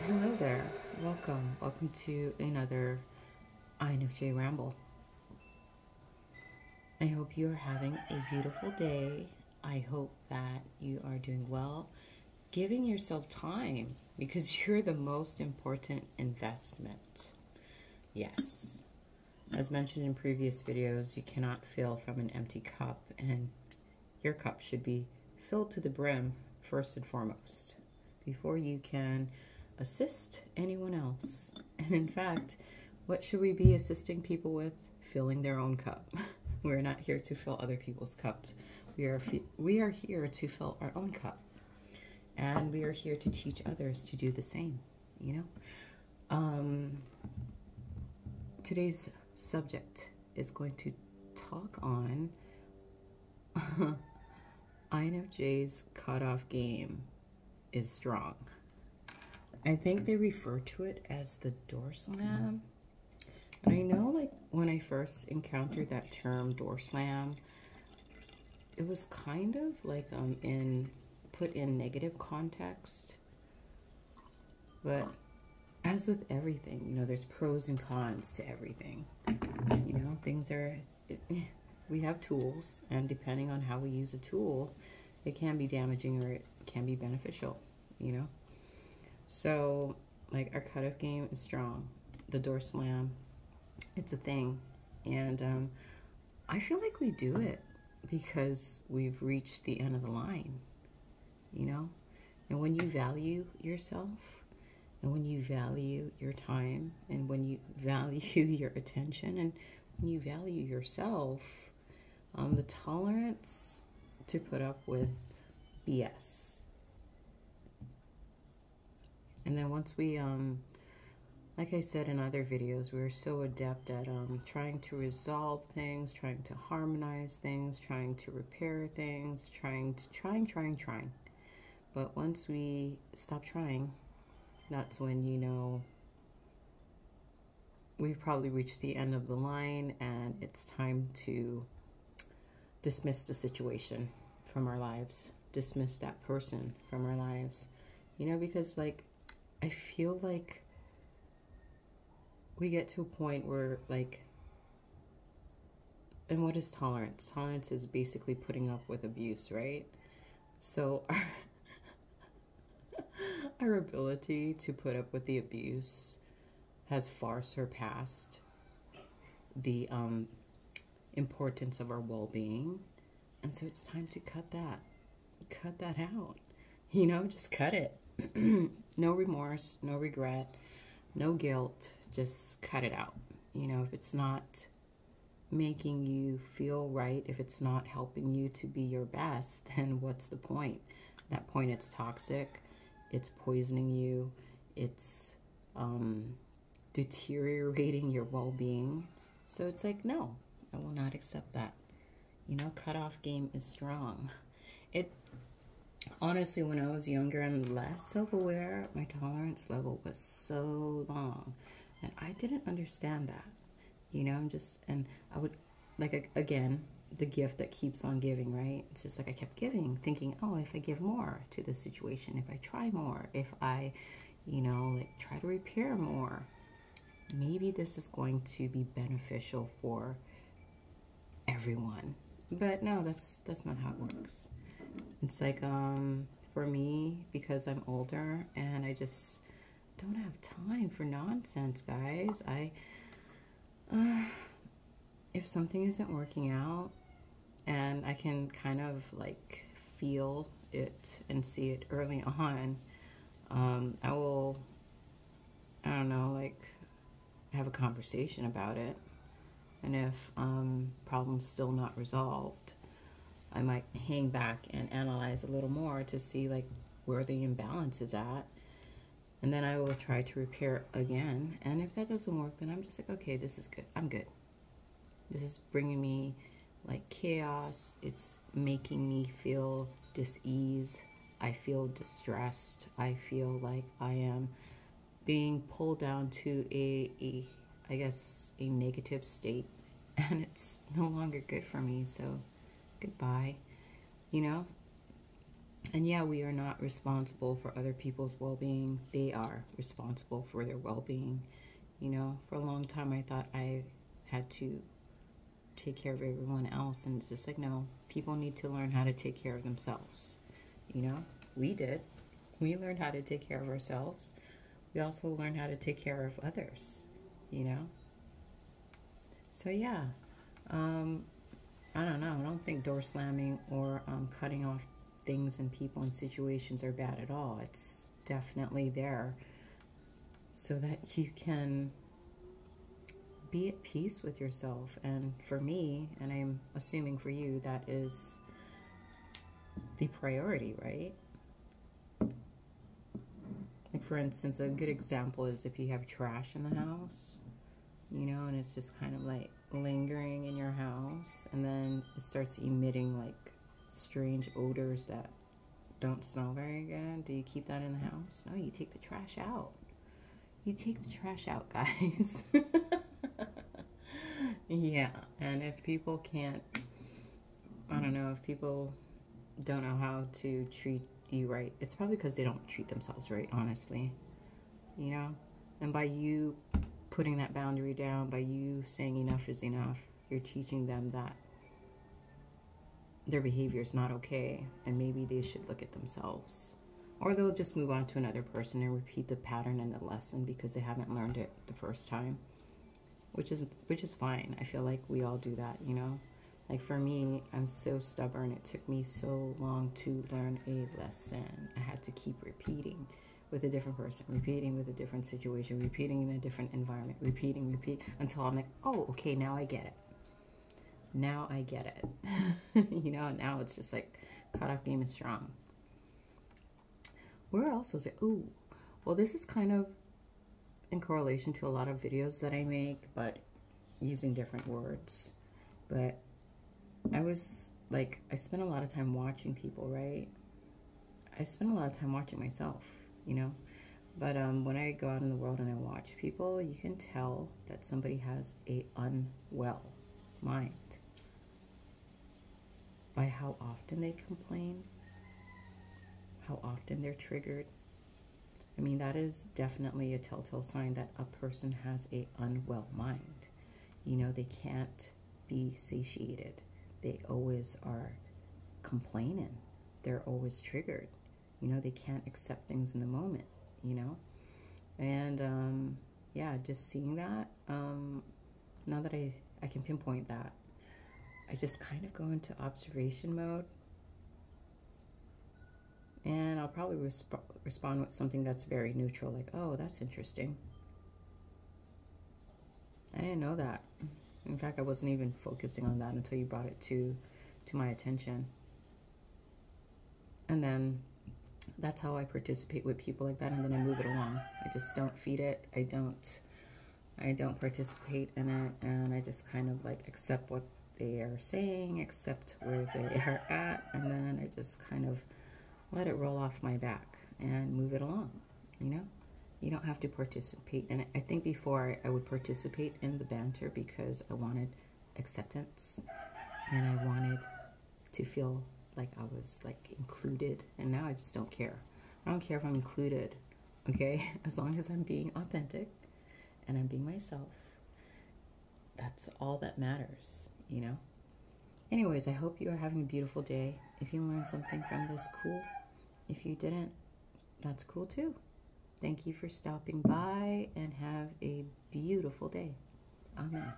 Hello there. Welcome. Welcome to another INFJ ramble. I hope you are having a beautiful day. I hope that you are doing well, giving yourself time because you're the most important investment. Yes. As mentioned in previous videos, you cannot fill from an empty cup, and your cup should be filled to the brim first and foremost before you can assist anyone else. And in fact, what should we be assisting people with? Filling their own cup. We're not here to fill other people's cups. We are here to fill our own cup. And we are here to teach others to do the same, you know? Today's subject is going to talk on INFJ's cutoff game is strong. I think they refer to it as the doorslam. And I know, like, when I first encountered that term doorslam, it was kind of like put in negative context. But as with everything, you know, there's pros and cons to everything. You know, we have tools, and depending on how we use a tool, it can be damaging or it can be beneficial, you know? So, like, our cutoff game is strong. The door slam, it's a thing. And I feel like we do it because we've reached the end of the line, you know? And when you value yourself, and when you value your time, and when you value your attention, and when you value yourself, the tolerance to put up with BS. And then once we, like I said in other videos, we're so adept at trying to resolve things, trying to harmonize things, trying to repair things, trying. But once we stop trying, that's when, you know, we've probably reached the end of the line and it's time to dismiss the situation from our lives, dismiss that person from our lives, you know, because, like, I feel like we get to a point where, like, and what is tolerance? Tolerance is basically putting up with abuse, right? So our ability to put up with the abuse has far surpassed the importance of our well-being. And so it's time to cut that out, you know, just cut it. No remorse, no regret, no guilt, just cut it out. You know, if it's not making you feel right, if it's not helping you to be your best, then what's the point? At that point, it's toxic, it's poisoning you, it's deteriorating your well-being. So it's like, no, I will not accept that. You know, cutoff game is strong. Honestly, when I was younger and less self-aware, my tolerance level was so long. And I didn't understand that. You know, and I would, like, again, the gift that keeps on giving, right? It's just like I kept giving, thinking, oh, if I give more to the situation, if I try more, if I, you know, like, try to repair more, maybe this is going to be beneficial for everyone. But no, that's not how it works. It's like, for me, because I'm older and I just don't have time for nonsense, guys. If something isn't working out and I can kind of, like, feel it and see it early on, I will, I don't know, like, have a conversation about it. And if problem's still not resolved, I might hang back and analyze a little more to see, like, where the imbalance is at. And then I will try to repair again. And if that doesn't work, then I'm just like, okay, this is good. I'm good. This is bringing me, like, chaos. It's making me feel dis-ease. I feel distressed. I feel like I am being pulled down to I guess, a negative state. And it's no longer good for me. So goodbye, you know? And yeah, we are not responsible for other people's well-being. They are responsible for their well-being. You know, for a long time I thought I had to take care of everyone else, and it's just like, no, people need to learn how to take care of themselves. You know, we did. We learned how to take care of ourselves. We also learned how to take care of others, you know. So yeah, I don't know. I don't think door slamming or cutting off things and people and situations are bad at all. It's definitely there so that you can be at peace with yourself. And for me, and I'm assuming for you, that is the priority, right? Like, for instance, a good example is if you have trash in the house, you know, and it's just kind of like lingering in your house, and then it starts emitting like strange odors that don't smell very good. Do you keep that in the house? No, you take the trash out. You take the trash out, guys. Yeah, and if people can't, I don't know, if people don't know how to treat you right, it's probably because they don't treat themselves right, honestly. You know? And by you putting that boundary down, by you saying enough is enough, you're teaching them that their behavior is not okay, and maybe they should look at themselves. Or they'll just move on to another person and repeat the pattern and the lesson because they haven't learned it the first time. Which is fine. I feel like we all do that, you know? Like for me, I'm so stubborn. It took me so long to learn a lesson. I had to keep repeating with a different person, repeating with a different situation, repeating in a different environment, repeat, until I'm like, oh, okay, now I get it. Now I get it. You know, now it's just like, cutoff game is strong. Where else was it? Ooh, well, this is kind of in correlation to a lot of videos that I make, but using different words. But I was like, I spent a lot of time watching people, right? I spend a lot of time watching myself, you know? But when I go out in the world and I watch people, you can tell that somebody has a unwell mind by how often they complain, how often they're triggered. I mean, that is definitely a telltale sign that a person has a unwell mind. You know, they can't be satiated. They always are complaining. They're always triggered. You know, they can't accept things in the moment, you know? And, yeah, just seeing that, now that I can pinpoint that, I just kind of go into observation mode. And I'll probably respond with something that's very neutral, like, oh, that's interesting. I didn't know that. In fact, I wasn't even focusing on that until you brought it to my attention. And then that's how I participate with people like that, and then I move it along. I just don't feed it. I don't participate in it, and I just kind of like accept what they are saying, accept where they are at, and then I just kind of let it roll off my back and move it along, you know? You don't have to participate in it. I think before I would participate in the banter because I wanted acceptance and I wanted to feel like I was like included, and now I just don't care. I don't care if I'm included, okay? As long as I'm being authentic and I'm being myself, that's all that matters, you know? Anyways, I hope you are having a beautiful day. If you learned something from this, cool. If you didn't, that's cool too. Thank you for stopping by and have a beautiful day. Amen.